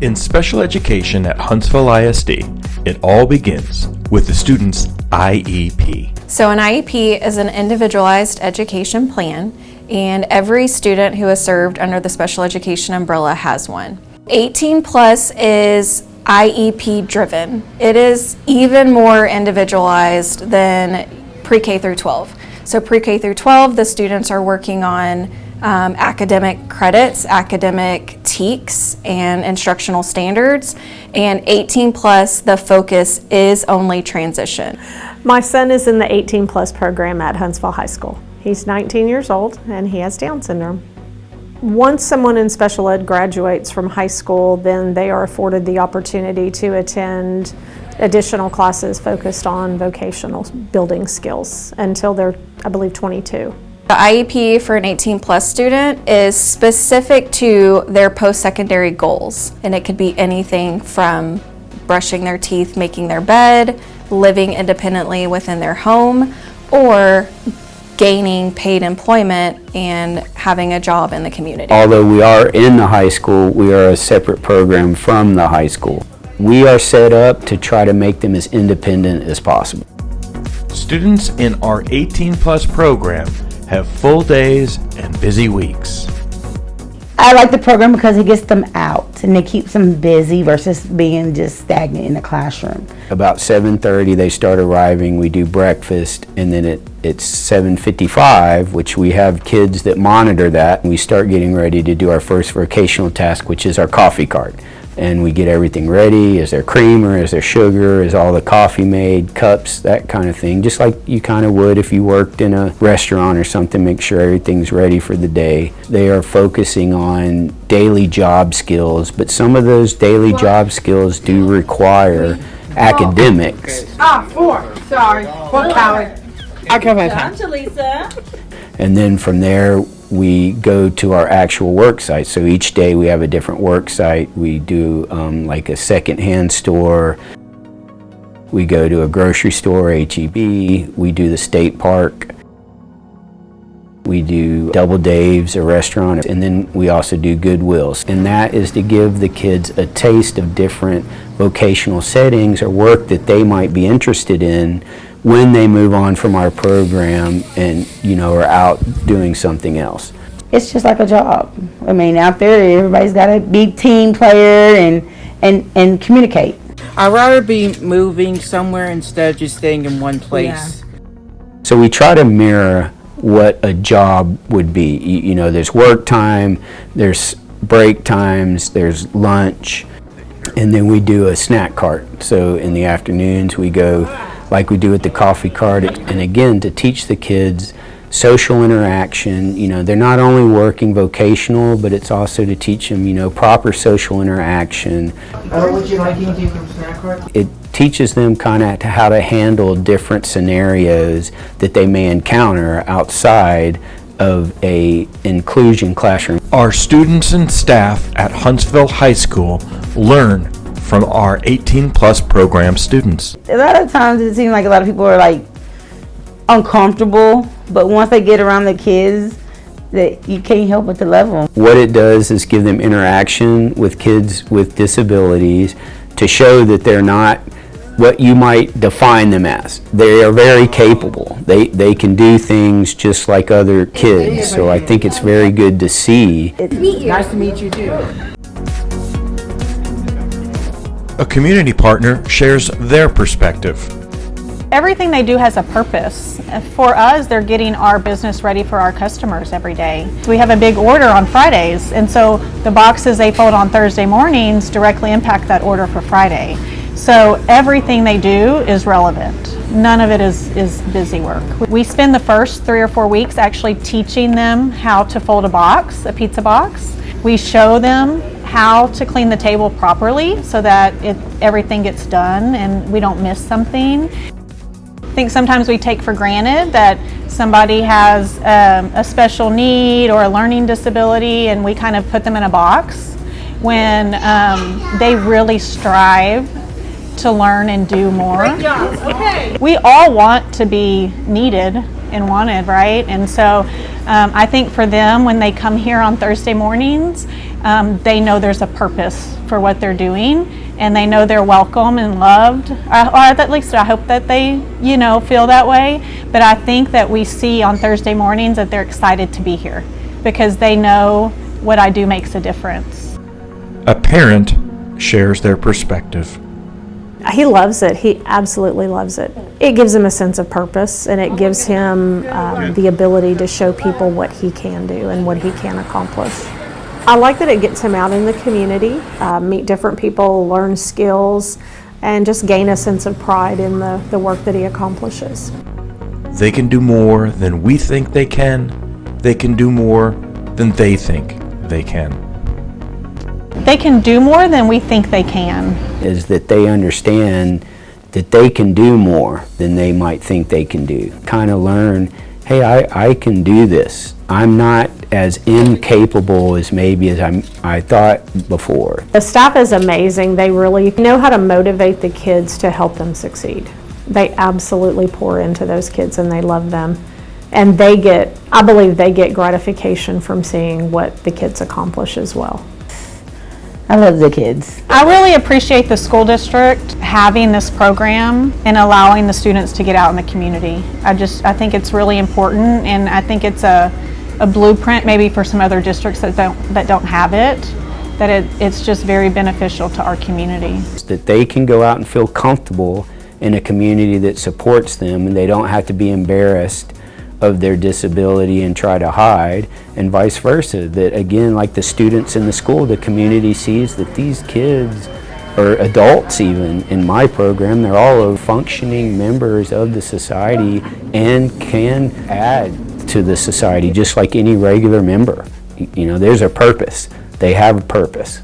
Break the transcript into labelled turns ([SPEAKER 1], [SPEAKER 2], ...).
[SPEAKER 1] In special education at Huntsville ISD, it all begins with the student's IEP.
[SPEAKER 2] So an IEP is an individualized education plan, and every student who is served under the special education umbrella has one. 18 plus is IEP driven. It is even more individualized than pre-K through 12. So pre-K through 12, the students are working on academic credits, academic TEKS, and instructional standards. And 18 plus, the focus is only transition.
[SPEAKER 3] My son is in the 18 plus program at Huntsville High School. He's 19 years old and he has Down syndrome. Once someone in special ed graduates from high school, then they are afforded the opportunity to attend additional classes focused on vocational building skills until they're, I believe, 22.
[SPEAKER 2] The IEP for an 18 plus student is specific to their post-secondary goals, and it could be anything from brushing their teeth, making their bed, living independently within their home, or gaining paid employment and having a job in the community.
[SPEAKER 4] Although we are in the high school, we are a separate program from the high school. We are set up to try to make them as independent as possible.
[SPEAKER 1] Students in our 18 plus program have full days and busy weeks.
[SPEAKER 5] I like the program because it gets them out and it keeps them busy versus being just stagnant in the classroom.
[SPEAKER 4] About 7:30 they start arriving, we do breakfast, and then it's 7:55, which we have kids that monitor that, and we start getting ready to do our first vocational task, which is our coffee cart. And we get everything ready. Is there creamer? Is there sugar? Is all the coffee made? Cups? That kind of thing. Just like you kind of would if you worked in a restaurant or something, make sure everything's ready for the day. They are focusing on daily job skills, but some of those daily job skills do require academics.
[SPEAKER 6] Sorry. What coward? I'll come back. Down to Lisa.
[SPEAKER 4] And then from there, we go to our actual work site. So each day we have a different work site. We do like a secondhand store. We go to a grocery store, H-E-B. We do the state park. We do Double Dave's, a restaurant. And then we also do Goodwill's. And that is to give the kids a taste of different vocational settings or work that they might be interested in when they move on from our program and, are out doing something else.
[SPEAKER 5] It's just like a job. I mean, out there, everybody's got to be team player and communicate.
[SPEAKER 6] I'd rather be moving somewhere instead of just staying in one place.
[SPEAKER 4] Yeah. So we try to mirror what a job would be. There's work time, there's break times, there's lunch, and then we do a snack cart. So in the afternoons we go like we do at the coffee cart, and again, to teach the kids social interaction. They're not only working vocational, but it's also to teach them, proper social interaction.
[SPEAKER 7] What would you like me to do from snack cart?
[SPEAKER 4] It teaches them kind of how to handle different scenarios that they may encounter outside of a inclusion classroom.
[SPEAKER 1] Our students and staff at Huntsville High School learn from our 18 plus program students.
[SPEAKER 5] A lot of times it seems like a lot of people are like uncomfortable, but once they get around the kids, that you can't help but to love them.
[SPEAKER 4] What it does is give them interaction with kids with disabilities to show that they're not what you might define them as. They are very capable. They can do things just like other kids, so I think it's very good to see.
[SPEAKER 6] Nice to meet you too.
[SPEAKER 1] A community partner shares their perspective.
[SPEAKER 8] Everything they do has a purpose. For us, they're getting our business ready for our customers every day. We have a big order on Fridays, and so the boxes they fold on Thursday mornings directly impact that order for Friday. So everything they do is relevant. None of it is busy work. We spend the first 3 or 4 weeks actually teaching them how to fold a pizza box. We show them how to clean the table properly so that everything gets done and we don't miss something. I think sometimes we take for granted that somebody has a special need or a learning disability, and we kind of put them in a box when they really strive to learn and do more.
[SPEAKER 6] Great job. Okay.
[SPEAKER 8] We all want to be needed and wanted, right? And so I think for them, when they come here on Thursday mornings, they know there's a purpose for what they're doing, and they know they're welcome and loved, or at least I hope that they, feel that way. But I think that we see on Thursday mornings that they're excited to be here because they know what I do makes a difference.
[SPEAKER 1] A parent shares their perspective.
[SPEAKER 3] He loves it. He absolutely loves it. It gives him a sense of purpose, and it gives him the ability to show people what he can do and what he can accomplish. I like that it gets him out in the community, meet different people, learn skills, and just gain a sense of pride in the work that he accomplishes.
[SPEAKER 1] They can do more than we think they can. They can do more than they think they can.
[SPEAKER 8] They can do more than we think they can.
[SPEAKER 4] Is that they understand that they can do more than they might think they can do. Kind of learn, hey, I can do this. I'm not as incapable as maybe as I thought before.
[SPEAKER 3] The staff is amazing. They really know how to motivate the kids to help them succeed. They absolutely pour into those kids and they love them. And I believe they get gratification from seeing what the kids accomplish as well.
[SPEAKER 5] I love the kids.
[SPEAKER 8] I really appreciate the school district having this program and allowing the students to get out in the community. I think it's really important, and I think it's a blueprint maybe for some other districts that don't have it, that it's just very beneficial to our community.
[SPEAKER 4] That they can go out and feel comfortable in a community that supports them, and they don't have to be embarrassed of their disability and try to hide, and vice versa. That again, like the students in the school, the community sees that these kids, or adults even in my program, they're all functioning members of the society and can add to the society just like any regular member. There's a purpose. They have a purpose.